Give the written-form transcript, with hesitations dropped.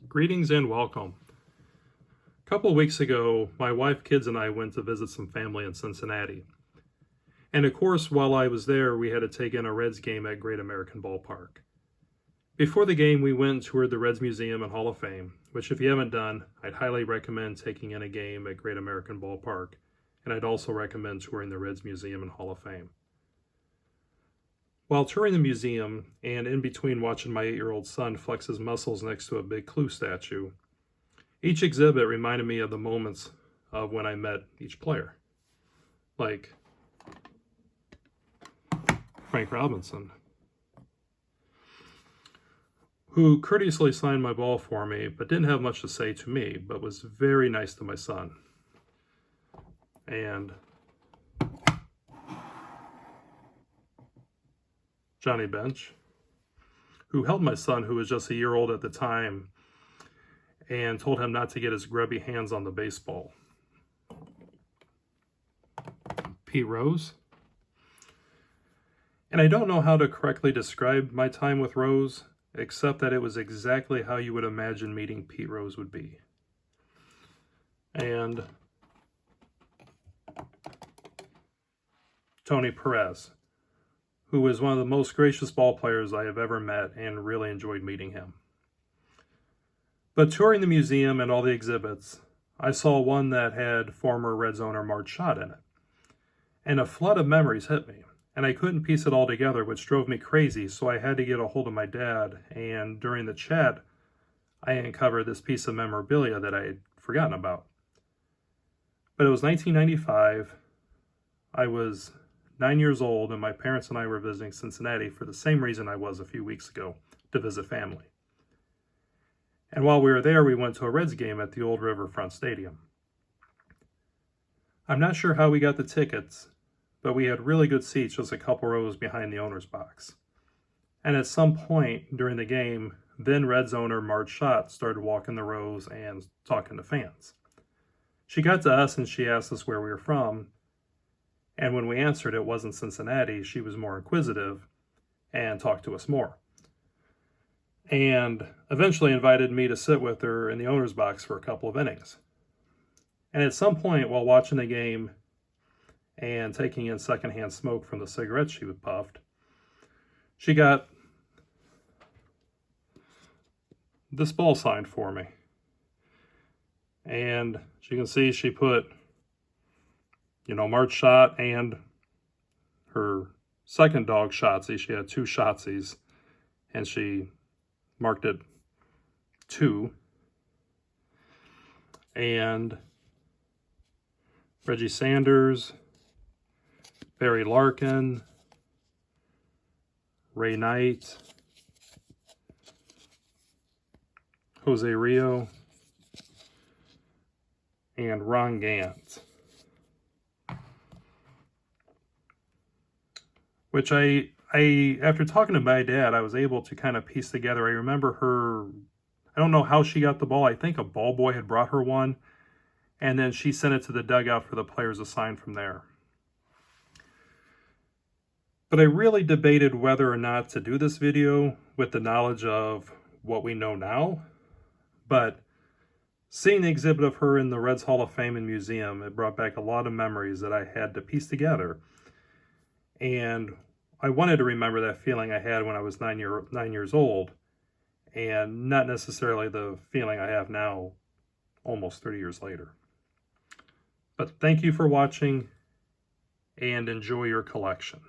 Greetings and welcome. A couple of weeks ago, my wife, kids, and I went to visit some family in Cincinnati. And of course, while I was there, we had to take in a Reds game at Great American Ballpark. Before the game, we went and toured the Reds Museum and Hall of Fame, which if you haven't done, I'd highly recommend taking in a game at Great American Ballpark. And I'd also recommend touring the Reds Museum and Hall of Fame. While touring the museum, and in between watching my 8-year-old son flex his muscles next to a big Clue statue, each exhibit reminded me of the moments of when I met each player. Like Frank Robinson, who courteously signed my ball for me, but didn't have much to say to me, but was very nice to my son. And Johnny Bench, who held my son, who was just a year old at the time, and told him not to get his grubby hands on the baseball. Pete Rose. And I don't know how to correctly describe my time with Rose, except that it was exactly how you would imagine meeting Pete Rose would be. And Tony Perez, who was one of the most gracious ball players I have ever met, and really enjoyed meeting him. But touring the museum and all the exhibits, I saw one that had former Reds owner Marge Schott in it. And a flood of memories hit me, and I couldn't piece it all together, which drove me crazy, so I had to get a hold of my dad, and during the chat, I uncovered this piece of memorabilia that I had forgotten about. But it was 1995. I was 9 years old, and my parents and I were visiting Cincinnati for the same reason I was a few weeks ago, to visit family. And while we were there, we went to a Reds game at the old Riverfront Stadium. I'm not sure how we got the tickets, but we had really good seats just a couple rows behind the owner's box. And at some point during the game, then Reds owner Marge Schott started walking the rows and talking to fans. She got to us and she asked us where we were from. And when we answered it wasn't Cincinnati, she was more inquisitive and talked to us more. And eventually invited me to sit with her in the owner's box for a couple of innings. And at some point while watching the game and taking in secondhand smoke from the cigarettes she would puffed, she got this ball signed for me. And as you can see, she put Marge Schott and her second dog, Shotzi. She had two Shotzis, and she marked it 2. And Reggie Sanders, Barry Larkin, Ray Knight, Jose Rio, and Ron Gant. Which I after talking to my dad, I was able to kind of piece together. I remember her, I don't know how she got the ball. I think a ball boy had brought her one, and then she sent it to the dugout for the players to sign from there. But I really debated whether or not to do this video with the knowledge of what we know now. But seeing the exhibit of her in the Reds Hall of Fame and Museum, it brought back a lot of memories that I had to piece together. And I wanted to remember that feeling I had when I was 9 years old, and not necessarily the feeling I have now, almost 30 years later. But thank you for watching, and enjoy your collection.